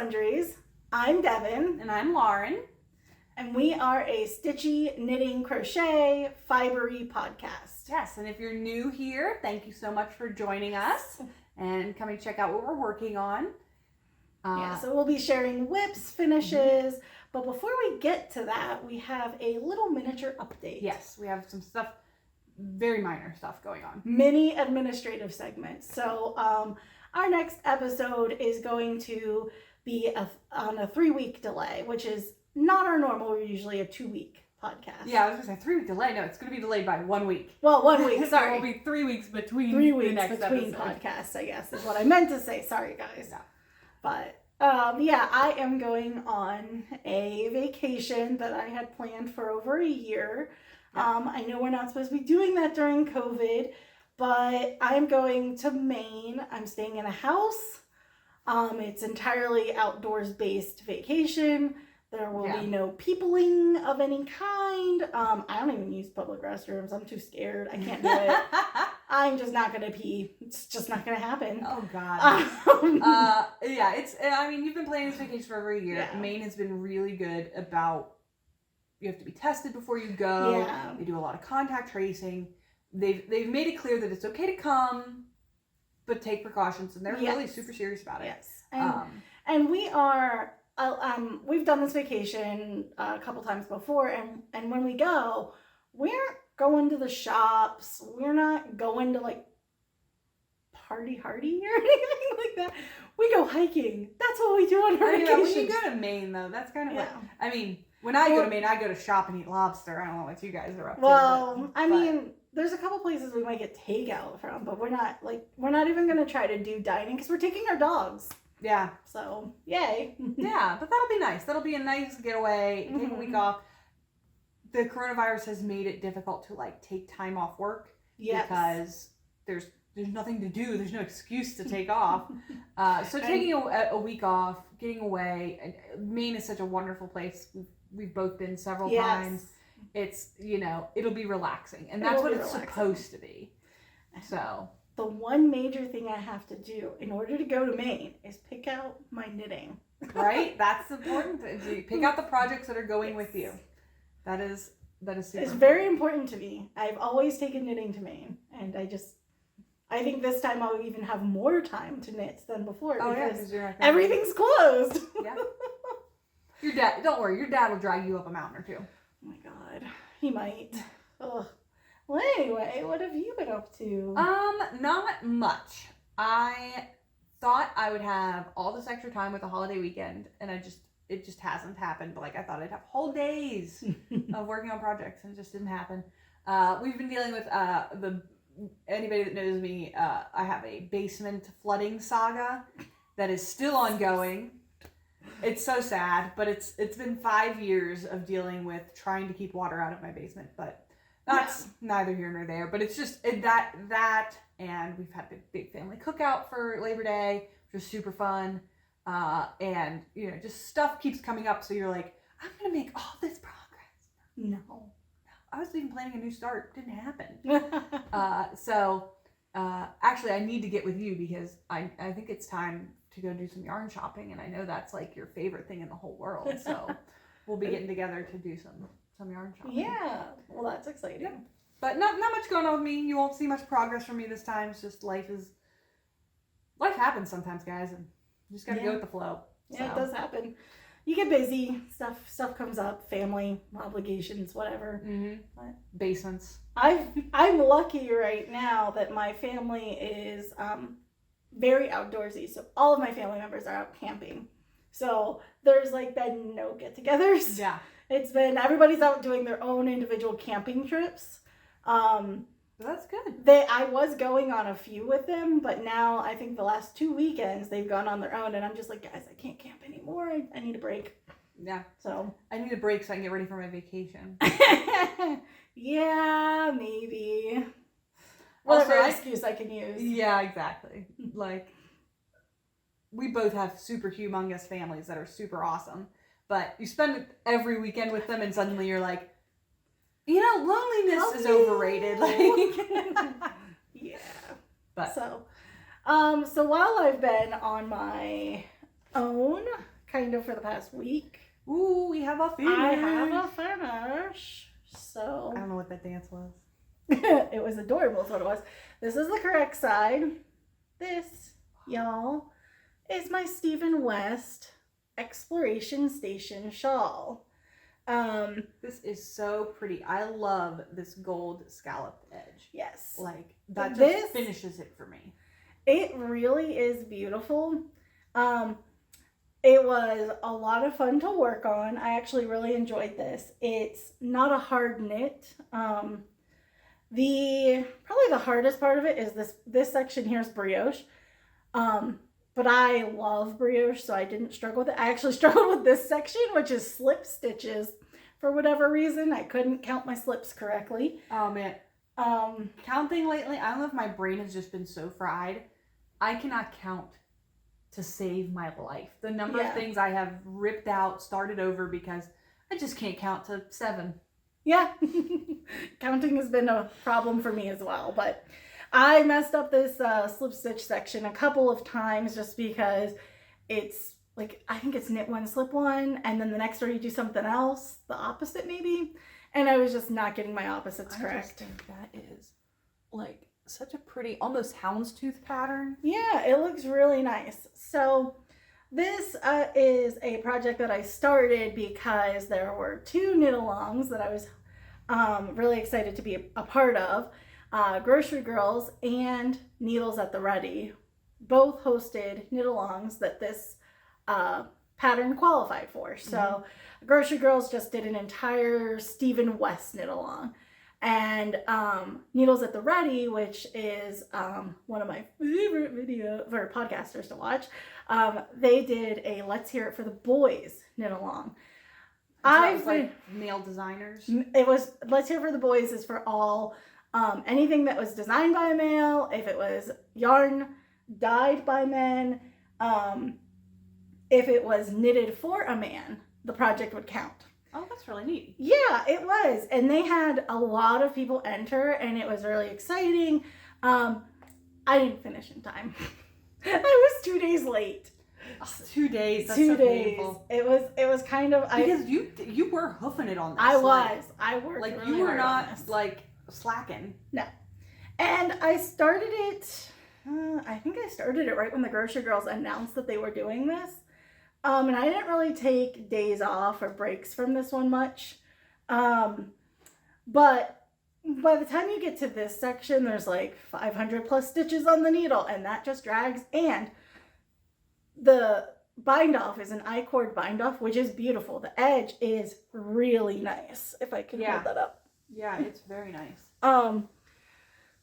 Sundries. I'm Devynn. And I'm Lauren. And we are a stitchy, knitting, crochet, fibery podcast. Yes, and if you're new here, thank you so much for joining us and coming to check out what we're working on. So we'll be sharing whips, finishes, but before we get to that, we have a little miniature update. Yes, we have some stuff, very minor stuff going on. Mini administrative segment. So our next episode is going to be on a 3-week delay, which is not our normal. We're usually a 2-week podcast. Yeah, I was going to say 3-week delay. No, it's going to be delayed by 1 week. Well, 1 week, sorry. There will be 3 weeks between 3 weeks the next between episode. podcasts, I guess, is what I meant to say. Sorry, guys. Yeah. But, I am going on a vacation that I had planned for over a year. Yeah. I know we're not supposed to be doing that during COVID, but I'm going to Maine. I'm staying in a house. It's entirely outdoors-based vacation. There will be no peopling of any kind. I don't even use public restrooms. I'm too scared. I can't do it. I'm just not going to pee. It's just not going to happen. Oh, God. You've been planning this vacation for over a year. Yeah. Maine has been really good about, you have to be tested before you go. Yeah. They do a lot of contact tracing. They've made it clear that it's okay to come, but take precautions. And they're really super serious about it. Yes. And we are... we've done this vacation a couple times before, and when we go, we aren't going to the shops. We're not going to like party hardy or anything like that. We go hiking. That's what we do on our vacation. When you go to Maine, though, that's kind of like, when I go to Maine, I go to shop and eat lobster. I don't know what you guys are up to. Well, there's a couple places we might get takeout from, but we're not even going to try to do dining because we're taking our dogs. Yeah. So, yay. Yeah, but that'll be nice. That'll be a nice getaway. Take a week off. The coronavirus has made it difficult to take time off work. Yes. Because there's nothing to do. There's no excuse to take off. So taking a week off, getting away. And Maine is such a wonderful place. We've both been several times. It's, it'll be relaxing. And that's what it's supposed to be. So... The one major thing I have to do in order to go to Maine is pick out my knitting. Right? That's important. Pick out the projects that are going with you. That is super It's very important to me. I've always taken knitting to Maine. And I think this time I'll even have more time to knit than before because everything's closed. Yeah. Your dad, don't worry, your dad will drag you up a mountain or two. Oh my God. He might. Ugh. Well, anyway, what have you been up to? Not much. I thought I would have all this extra time with the holiday weekend, and it just hasn't happened. I thought I'd have whole days of working on projects, and it just didn't happen. We've been dealing with anybody that knows me. I have a basement flooding saga that is still ongoing. It's so sad, but it's been 5 years of dealing with trying to keep water out of my basement, but. That's neither here nor there, but it's just that, and we've had a big family cookout for Labor Day, which was super fun, and just stuff keeps coming up, so you're like, I'm gonna make all this progress. No, I was even planning a new start, didn't happen. Actually, I need to get with you because I think it's time to go do some yarn shopping, and I know that's your favorite thing in the whole world, so we'll be getting together to do some yarn shopping. Yeah, well, that's exciting. Yeah. But not much going on with me. You won't see much progress from me this time. It's just life happens sometimes, guys, and you just gotta go with the flow. Yeah, It does happen. You get busy, stuff comes up, family obligations, whatever. But basements. I'm lucky right now that my family is very outdoorsy. So all of my family members are out camping. So there's been no get-togethers. Yeah. It's been, everybody's out doing their own individual camping trips. That's good. I was going on a few with them, but now I think the last 2 weekends they've gone on their own, and I'm just like, guys, I can't camp anymore. I need a break. Yeah. So I need a break so I can get ready for my vacation. Yeah, maybe. Whatever excuse I can use. Yeah, exactly. We both have super humongous families that are super awesome. But you spend every weekend with them and suddenly you're like, loneliness is overrated. Yeah. But so while I've been on my own kind of for the past week. Ooh, we have a finish. I have a finish. So I don't know what that dance was. it was adorable is what it was. This is the correct side. This, y'all, is my Stephen West Exploration Station shawl. This is so pretty. I love this gold scalloped edge. Yes. Like, that just finishes it for me. It really is beautiful. It was a lot of fun to work on. I actually really enjoyed this. It's not a hard knit. Probably the hardest part of it is this section here is brioche. But I love brioche, so I didn't struggle with it. I actually struggled with this section, which is slip stitches. For whatever reason, I couldn't count my slips correctly. Oh, man. Counting lately, I don't know if my brain has just been so fried. I cannot count to save my life. The number of things I have ripped out, started over because I just can't count to 7. Yeah. Counting has been a problem for me as well, but I messed up this slip stitch section a couple of times just because it's like, I think it's knit one, slip one, and then the next row you do something else, the opposite maybe, and I was just not getting my opposites correct. I just think that is like such a pretty, almost houndstooth pattern. Yeah, it looks really nice. So this is a project that I started because there were 2 knit-alongs that I was really excited to be a part of. Grocery Girls and Needles at the Ready both hosted knit-alongs that this pattern qualified for. So Grocery Girls just did an entire Stephen West knit-along. And Needles at the Ready, which is one of my favorite video for podcasters to watch, they did a Let's Hear It for the Boys knit-along. So it was like male designers? It was, Let's Hear It for the Boys is for all, anything that was designed by a male, if it was yarn dyed by men, if it was knitted for a man, the project would count. Oh, that's really neat. Yeah, it was. And they had a lot of people enter, and it was really exciting. I didn't finish in time. I was 2 days late. Oh, 2 days. That's 2 so days. painful. It was kind of because you were hoofing it on this. I worked like really you were hard not on this. like slacking. No. And I started it. I think I started it right when the Grocery Girls announced that they were doing this. And I didn't really take days off or breaks from this one much. But by the time you get to this section, there's like 500 plus stitches on the needle, and that just drags. And the bind off is an I-cord bind off, which is beautiful. The edge is really nice, if I can hold that up. Yeah, it's very nice.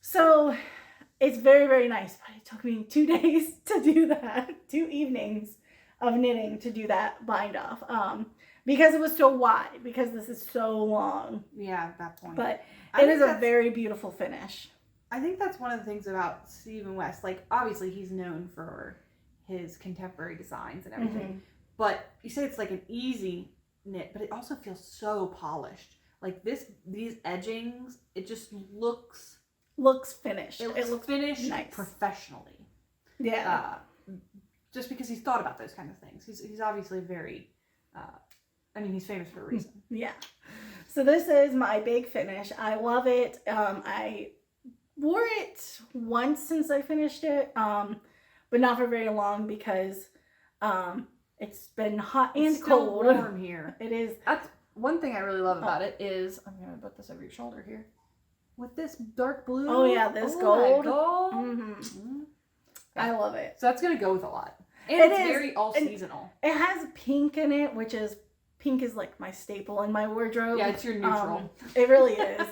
So it's very, very nice, but it took me 2 days to do that, 2 evenings of knitting to do that bind off, because it was so wide, because this is so long. Yeah, at that point. But it is a very beautiful finish. I think that's one of the things about Stephen West. Like, obviously he's known for his contemporary designs and everything, but you say it's like an easy knit, but it also feels so polished. Like these edgings, it just looks finished. It looks finished nice. Professionally. Yeah. Just because he's thought about those kind of things. He's obviously very, he's famous for a reason. Yeah. So this is my big finish. I love it. I wore it once since I finished it, but not for very long because it's been hot and it's still cold. Warm here. It is. That's one thing I really love about it is, I'm going to put this over your shoulder here. With this dark blue. Oh yeah, this gold. Gold. Mm-hmm. I love it. So that's going to go with a lot. And it's very all seasonal. It has pink in it, which is, pink is like my staple in my wardrobe. Yeah, it's your neutral. It really is.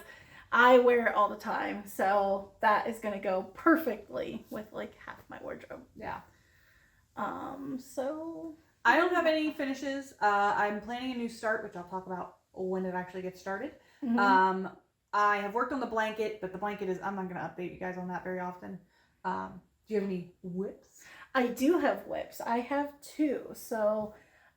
I wear it all the time. So that is going to go perfectly with like half my wardrobe. Yeah. So. I don't have any finishes. I'm planning a new start, which I'll talk about when it actually gets started. Mm-hmm. I have worked on the blanket, but the blanket is, I'm not going to update you guys on that very often. Do you have any whips? I do have whips. I have 2. So,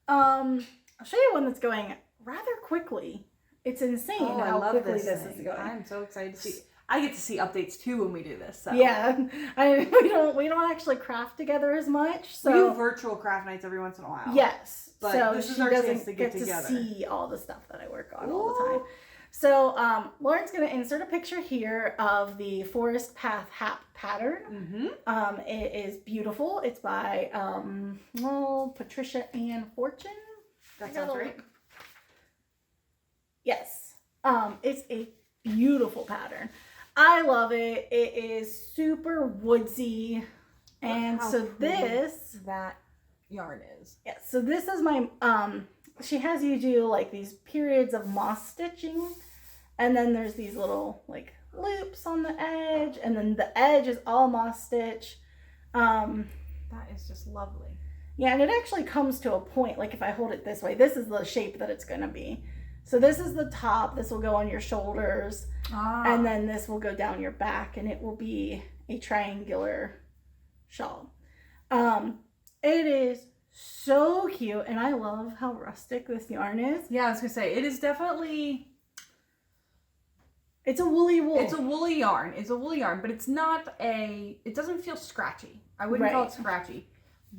I'll show you one that's going rather quickly. It's insane how quickly this is going. I'm so excited to see. I get to see updates too when we do this. So. Yeah, we don't actually craft together as much. So we do virtual craft nights every once in a while. Yes, but so this is she our doesn't chance to get together. to see all the stuff that I work on all the time. So Lauren's going to insert a picture here of the Forest Path Hap pattern. It is beautiful. It's by Patricia and Fortune. That sounds right. Yes. It's a beautiful pattern. I love it. It is super woodsy. And so this that yarn is. Yeah, so this is my she has you do like these periods of moss stitching, and then there's these little like loops on the edge, and then the edge is all moss stitch. That is just lovely. Yeah, and it actually comes to a point, like if I hold it this way, this is the shape that it's going to be. So this is the top, this will go on your shoulders, and then this will go down your back, and it will be a triangular shawl. It is so cute, and I love how rustic this yarn is. Yeah, I was gonna say, it is definitely... It's a woolly wool. It's a woolly yarn. It's a woolly yarn, but it's not it doesn't feel scratchy. I wouldn't call it scratchy,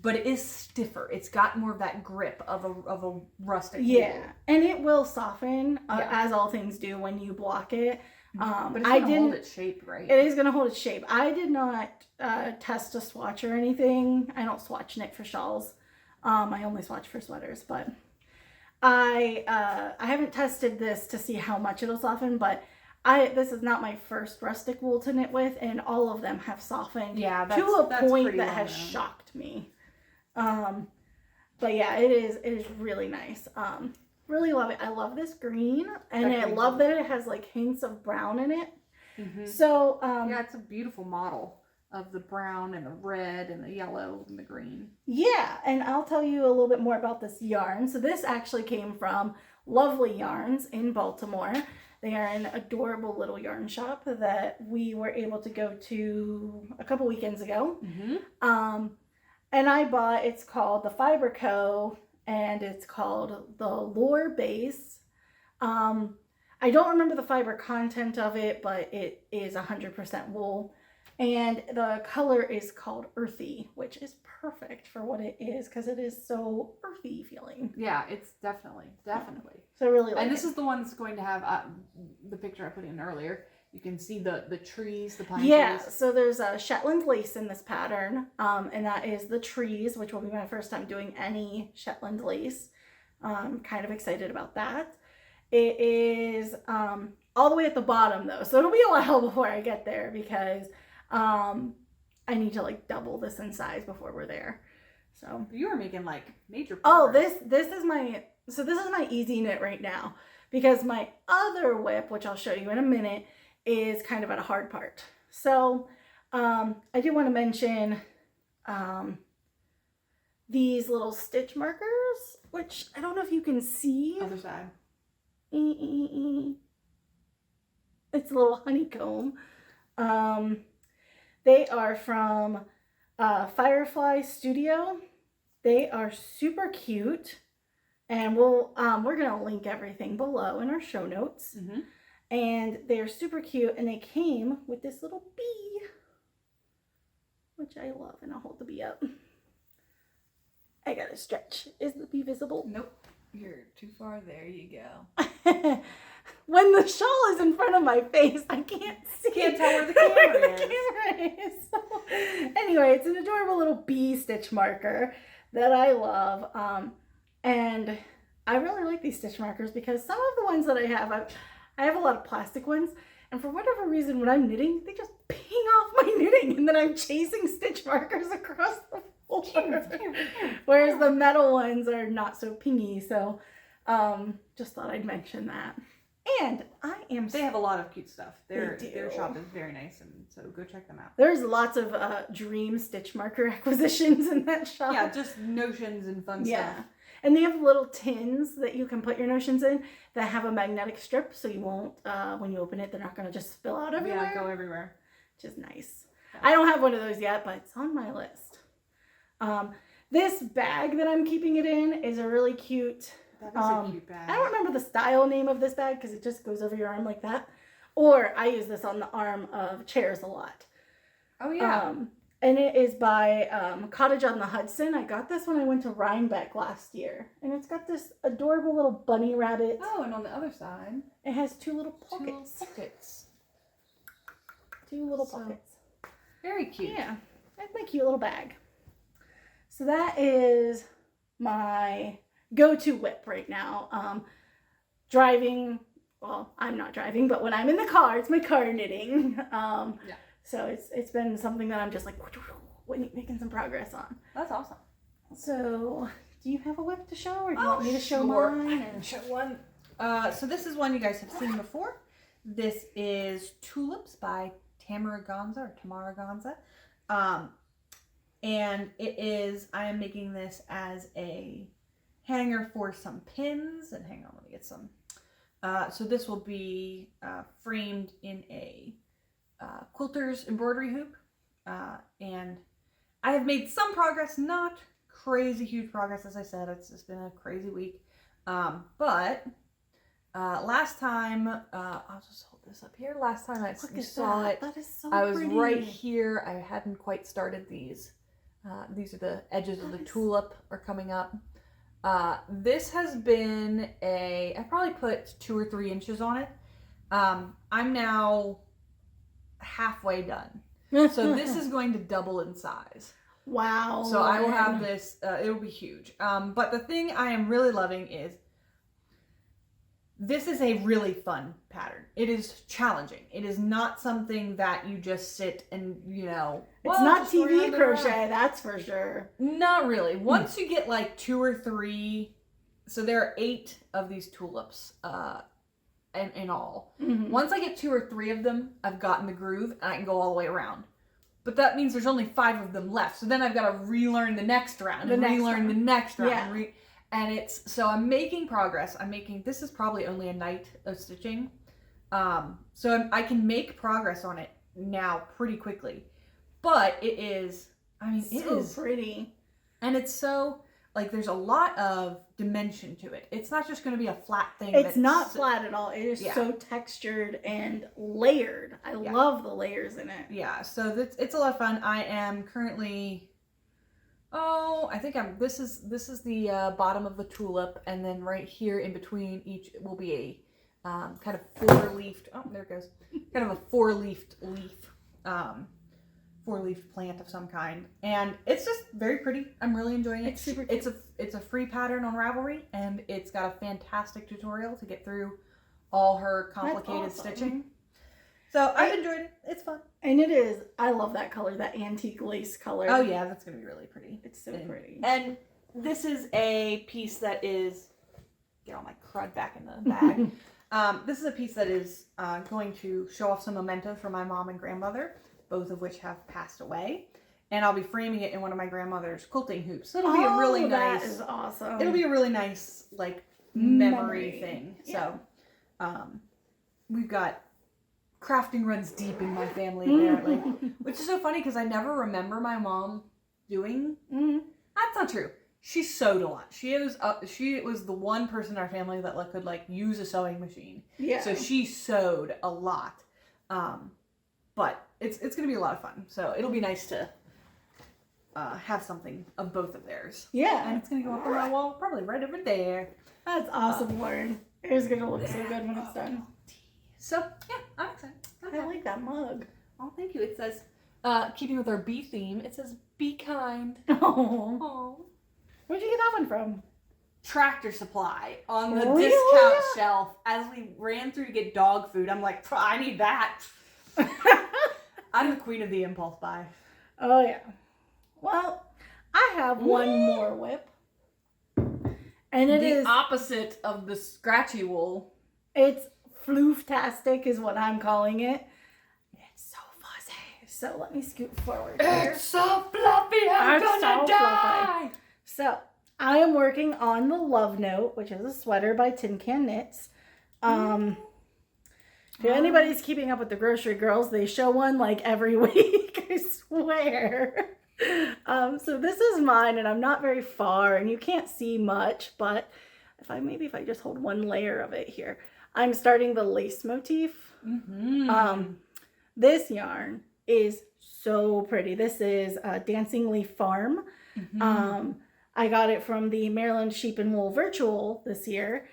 but it is stiffer. It's got more of that grip of a rustic wool. And it will soften, as all things do when you block it. But it's going to hold its shape, right? It is going to hold its shape. I did not test a swatch or anything. I don't swatch knit for shawls. I only swatch for sweaters, but I haven't tested this to see how much it'll soften, but this is not my first rustic wool to knit with, and all of them have softened to a point that has shocked me. But yeah, it is really nice. Really love it. I love this green, and I love that it has like hints of brown in it. So yeah, it's a beautiful model of the brown and the red and the yellow and the green. Yeah, and I'll tell you a little bit more about this yarn. So this actually came from Lovely Yarns in Baltimore. They are an adorable little yarn shop that we were able to go to a couple weekends ago. And I bought, it's called the Fiber Co. and it's called the Lore Base. I don't remember the fiber content of it, but it is 100% wool. And the color is called Earthy, which is perfect for what it is because it is so earthy feeling. Yeah, it's definitely. So I really like it. And this is the one that's going to have the picture I put in earlier. You can see the trees, the pine trees. Yeah, so there's a Shetland lace in this pattern, and that is the trees, which will be my first time doing any Shetland lace. Kind of excited about that. It is all the way at the bottom though, so it'll be a while before I get there because I need to like double this in size before we're there. So you are making like major progress. This is my easy knit right now because my other whip, which I'll show you in a minute, is kind of at a hard part. So I do want to mention these little stitch markers, which I don't know if you can see. Other side. It's a little honeycomb. They are from Firefly Studio. They are super cute, and we're gonna link everything below in our show notes. And they're super cute, and they came with this little bee, which I love. And I'll hold the bee up. I gotta stretch. Is the bee visible? Nope. You're too far. There you go. When the shawl is in front of my face, I can't see. Can't tell where the camera is. So, anyway, it's an adorable little bee stitch marker that I love. And I really like these stitch markers because some of the ones that I have a lot of plastic ones, and for whatever reason, when I'm knitting, they just ping off my knitting, and then I'm chasing stitch markers across the floor. Whereas the metal ones are not so pingy, so just thought I'd mention that. And they have a lot of cute stuff. Their shop is very nice, and so go check them out. There's lots of dream stitch marker acquisitions in that shop. Yeah, just notions and fun stuff. And they have little tins that you can put your notions in that have a magnetic strip, so you won't, when you open it, they're not going to just spill out everywhere. Yeah, go everywhere. Which is nice. Yeah. I don't have one of those yet, but it's on my list. This bag that I'm keeping it in is a really cute... That is a cute bag. I don't remember the style name of this bag because it just goes over your arm like that. Or I use this on the arm of chairs a lot. Oh, yeah. And it is by Cottage on the Hudson. I got this when I went to Rhinebeck last year. And it's got this adorable little bunny rabbit. Oh, and on the other side, it has two little pockets. Two little pockets. Very cute. Yeah, that's my cute little bag. So that is my go-to whip right now. Driving, well, I'm not driving, but when I'm in the car, it's my car knitting. Yeah. So it's been something that I'm just like making some progress on. That's awesome. So, do you have a whip to show, or do you want me to show sure. mine? I can show one. So this is one you guys have seen before. This is Tulips by Tamara Gonza. And it is, I am making this as a hanger for some pins. And hang on, let me get some. So this will be framed in a quilter's embroidery hoop. And I have made some progress, not crazy huge progress, as I said. It's just been a crazy week. But last time, I'll just hold this up here. Last time I saw it, that is so I was pretty. right here. I hadn't quite started these. These are the edges of the tulip are coming up. This has been I probably put 2 or 3 inches on it. I'm now halfway done. So this is going to double in size. Wow. So I will have this, it will be huge. But the thing I am really loving is this is a really fun pattern. It is challenging. It is not something that you just sit and, it's not TV crochet, around. that's for sure. Not really. Once you get like 2 or 3, so there are 8 of these tulips in all. Mm-hmm. Once I get 2 or 3 of them, I've gotten the groove and I can go all the way around. But that means there's only 5 of them left. So then I've got to relearn the next round and relearn the next round. Yeah. And so I'm making progress. This is probably only a night of stitching. So I can make progress on it now pretty quickly. But it is, it is pretty. And it's so, like, there's a lot of dimension to it. It's not just going to be a flat thing. It's not flat at all. It is so textured and layered. I love the layers in it. Yeah, so it's a lot of fun. I am currently, I think this is the bottom of the tulip, and then right here in between each will be a kind of 4-leafed, there it goes, kind of a 4-leafed leaf, 4-leaf plant of some kind, and it's just very pretty. I'm really enjoying it. It's super cute. It's a free pattern on Ravelry, and it's got a fantastic tutorial to get through all her complicated stitching. So I've enjoyed it. It's fun. And it is. I love that color, that antique lace color. Oh yeah, that's gonna be really pretty. It's so pretty. And this is a piece that is, get all my crud back in the bag. This is a piece that is going to show off some mementos for my mom and grandmother, both of which have passed away. And I'll be framing it in one of my grandmother's quilting hoops. So it'll be a really nice. That is awesome. It'll be a really nice, like, memory thing. Yeah. So, we've got crafting runs deep in my family apparently, which is so funny because I never remember my mom doing. That's not true. She sewed a lot. She was the one person in our family that could use a sewing machine. Yeah. So she sewed a lot. But it's gonna be a lot of fun. So it'll be nice to have something of both of theirs. Yeah. And it's gonna go up on my wall, probably right over there. That's awesome, Lauren. It is gonna look so good when it's done. So yeah, I'm excited. I like that mug. Oh, thank you. It says, keeping with our bee theme, it says, "Be kind." Oh. Where'd you get that one from? Tractor Supply on the Really? discount shelf. As we ran through to get dog food, I'm like, I need that. I'm the queen of the impulse buy. Oh yeah. Well, I have one more whip. And it is the opposite of the scratchy wool. It's flooftastic is what I'm calling it. It's so fuzzy. So let me scoot forward here. It's so fluffy, I'm gonna die. So I am working on the Love Note, which is a sweater by Tin Can Knits. If anybody's keeping up with the Grocery Girls, they show one every week, I swear. So this is mine, and I'm not very far, and you can't see much, but if I just hold one layer of it here. I'm starting the lace motif. Mm-hmm. This yarn is so pretty. This is Dancing Leaf Farm. Mm-hmm. I got it from the Maryland Sheep and Wool Virtual this year.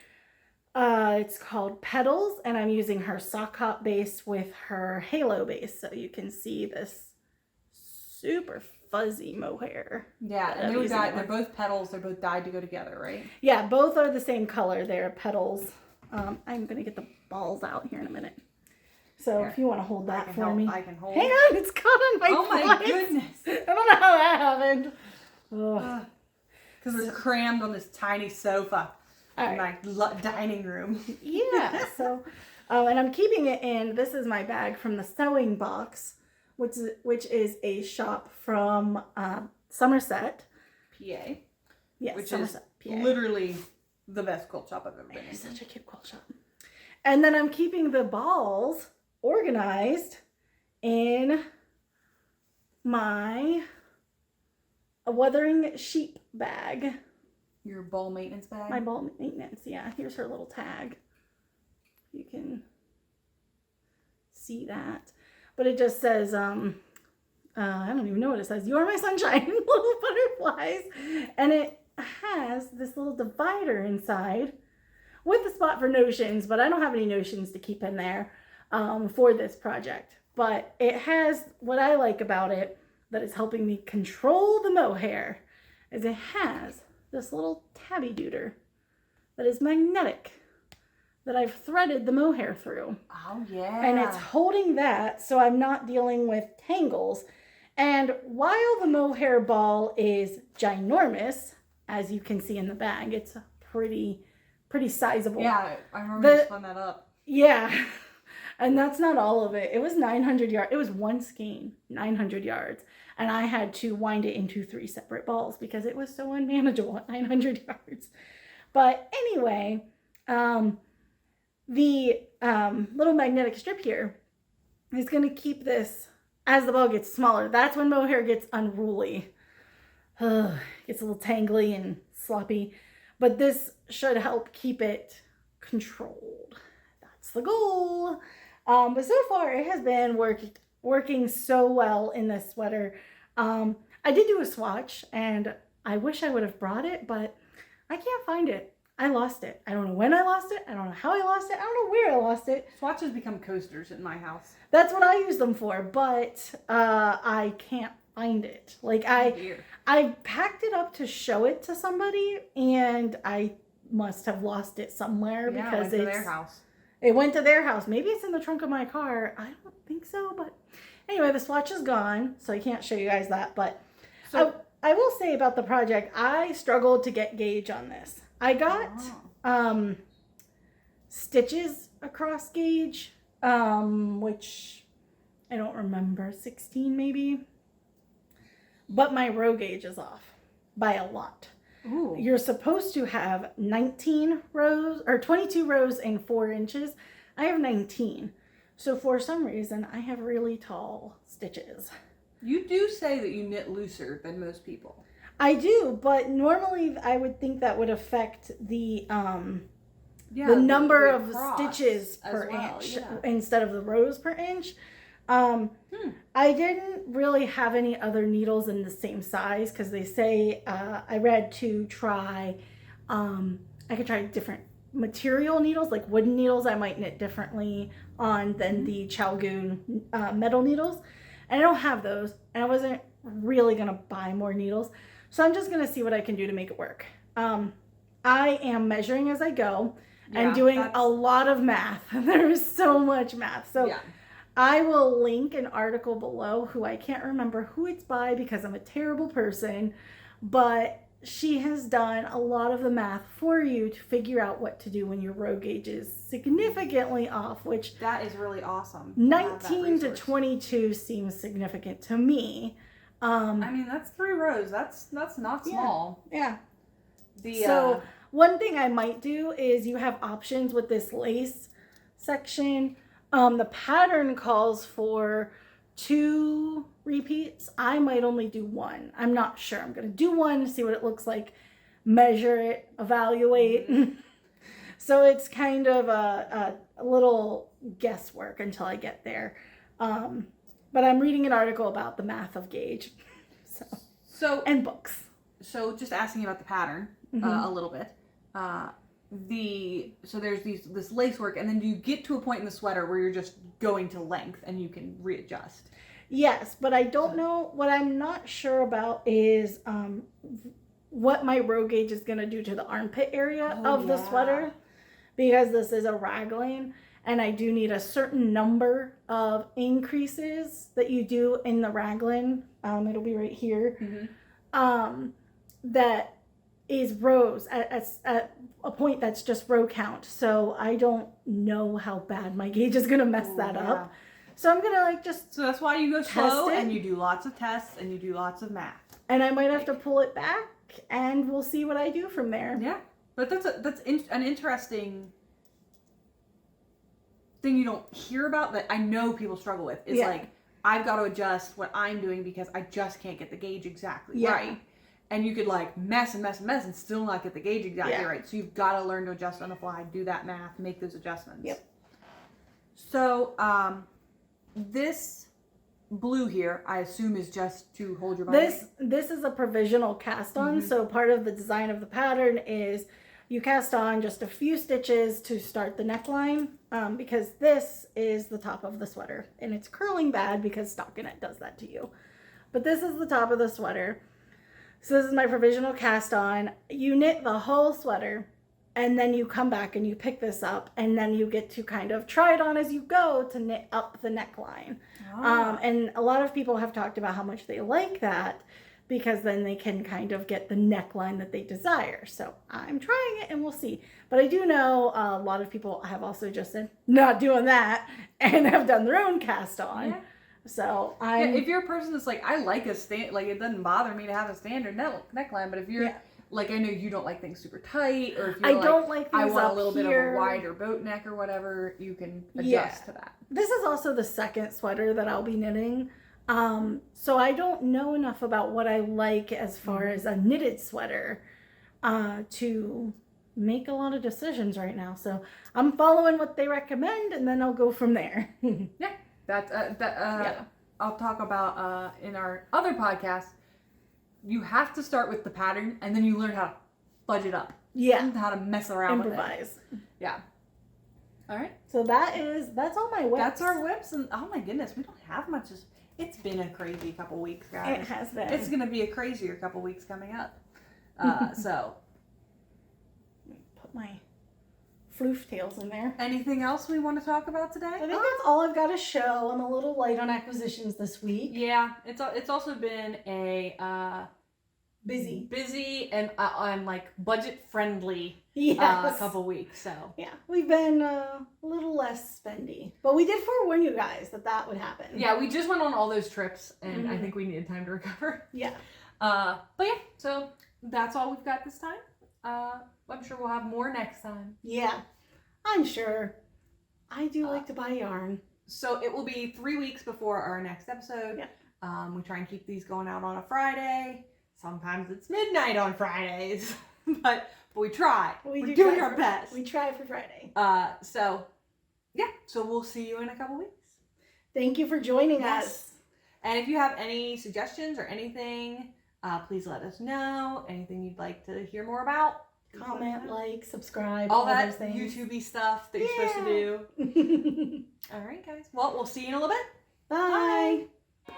It's called Petals, and I'm using her sock hop base with her halo base, so you can see this super fuzzy mohair. Yeah, and they're both petals. They're both dyed to go together, right? Yeah, both are the same color. They're petals. I'm gonna get the balls out here in a minute. So if you want to hold that for me. I can hold. Hang on, it's caught on my Oh my goodness. I don't know how that happened. Because we're crammed on this tiny sofa in my dining room. Yeah, so, and I'm keeping it in, this is my bag from the Sewing Box, which is a shop from Somerset. PA. Yes, which Somerset, is PA. literally the best quilt shop I've ever been in. It's such a cute quilt shop. And then I'm keeping the balls organized in my Wuthering Sheep bag. Your ball maintenance bag? My ball maintenance, yeah. Here's her little tag. You can see that. But it just says, I don't even know what it says. You are my sunshine, little butterflies. And it has this little divider inside with a spot for notions, but I don't have any notions to keep in there for this project. But it has, what I like about it, that is helping me control the mohair, is it has this little tabby dooter that is magnetic that I've threaded the mohair through. Oh, yeah. And it's holding that so I'm not dealing with tangles. And while the mohair ball is ginormous, as you can see in the bag, it's pretty sizable. Yeah, I remember you spun that up. Yeah. And that's not all of it. It was 900 yards. It was one skein, 900 yards. And I had to wind it into 3 separate balls because it was so unmanageable at 900 yards. But anyway, the little magnetic strip here is going to keep this, as the ball gets smaller, that's when mohair gets unruly. Gets a little tangly and sloppy. But this should help keep it controlled. That's the goal. But so far it has been working so well in this sweater. I did do a swatch and I wish I would have brought it, but I can't find it. I lost it. I don't know when I lost it. I don't know how I lost it. I don't know where I lost it. Swatches become coasters in my house. That's what I use them for, but I can't find it. Like I packed it up to show it to somebody and I must have lost it somewhere because it's their house. It went to their house. Maybe it's in the trunk of my car. I don't think so, but anyway, the swatch is gone, so I can't show you guys that. But so I will say about the project, I struggled to get gauge on this. I got stitches across gauge, which I don't remember, 16 maybe. But my row gauge is off by a lot. Ooh. You're supposed to have 19 rows or 22 rows and 4 inches. I have 19. So for some reason, I have really tall stitches. You do say that you knit looser than most people. I do, but normally I would think that would affect the number of stitches per inch instead of the rows per inch. I didn't really have any other needles in the same size because they say I read to try I could try different material needles, like wooden needles I might knit differently on than the Chalgoon metal needles, and I don't have those, and I wasn't really gonna buy more needles, so I'm just gonna see what I can do to make it work. I am measuring as I go and doing a lot of math. There is so much math, so I will link an article below who I can't remember who it's by because I'm a terrible person, but she has done a lot of the math for you to figure out what to do when your row gauge is significantly off, which that is really awesome. 19 to 22 seems significant to me. I mean, that's 3 rows. That's not small. Yeah. So one thing I might do is you have options with this lace section. The pattern calls for 2 repeats. I might only do 1. I'm not sure. I'm going to do 1, see what it looks like, measure it, evaluate. So it's kind of a little guesswork until I get there. But I'm reading an article about the math of gauge. So and books. So just asking about the pattern a little bit. So there's this lace work, and then you get to a point in the sweater where you're just going to length and you can readjust. Yes, but I don't know. What I'm not sure about is what my row gauge is going to do to the armpit area of the sweater, because this is a raglan, and I do need a certain number of increases that you do in the raglan. It'll be right here. That is rows at a point that's just row count. So I don't know how bad my gauge is going to mess that up. So I'm going to So that's why you go slow and you do lots of tests and you do lots of math. And I might have to pull it back and we'll see what I do from there. Yeah. But that's an interesting thing you don't hear about that I know people struggle with. Is like, I've got to adjust what I'm doing because I just can't get the gauge exactly right. And you could like mess and still not get the gauge exactly right. So you've got to learn to adjust on the fly, do that math, make those adjustments. Yep. So this blue here, I assume, is just to hold your body. This is a provisional cast on. So part of the design of the pattern is you cast on just a few stitches to start the neckline, because this is the top of the sweater and it's curling bad because stockinette does that to you. But this is the top of the sweater. So this is my provisional cast on. You knit the whole sweater and then you come back and you pick this up and then you get to kind of try it on as you go to knit up the neckline. And a lot of people have talked about how much they like that because then they can kind of get the neckline that they desire. So I'm trying it and we'll see. But I do know a lot of people have also just said, not doing that, and have done their own cast on. Yeah. So if you're a person that's like, I like it doesn't bother me to have a standard neckline, but if you're like, I know you don't like things super tight, or if you're I want a little bit of a wider boat neck or whatever, you can adjust to that. This is also the second sweater that I'll be knitting. So I don't know enough about what I like as far as a knitted sweater to make a lot of decisions right now. So I'm following what they recommend and then I'll go from there. I'll talk about in our other podcast. You have to start with the pattern and then you learn how to fudge it up. Yeah. How to mess around improvise. With it. Yeah. All right. So that's all my whips. That's our whips, and oh my goodness, we don't have much. It's been a crazy couple weeks, guys. It has been. It's gonna be a crazier couple weeks coming up. So put my floof tails in there. Anything else we want to talk about today? I think that's all I've got to show. I'm a little light on acquisitions this week. Yeah, it's also been a busy and I'm like budget friendly couple weeks. So yeah, we've been a little less spendy, but we did forewarn you guys that would happen. Yeah, we just went on all those trips, and I think we needed time to recover. Yeah. But yeah, so that's all we've got this time. I'm sure we'll have more next time. Yeah, I'm sure. I do like to buy yarn. So it will be 3 weeks before our next episode. Yeah. We try and keep these going out on a Friday. Sometimes it's midnight on Fridays, but we try. We're doing our best. We try for Friday. So we'll see you in a couple weeks. Thank you for joining us. And if you have any suggestions or anything, please let us know. Anything you'd like to hear more about, comment, like, subscribe, all that those things. YouTube-y stuff that you're supposed to do. All right, guys. Well, we'll see you in a little bit. Bye. Bye.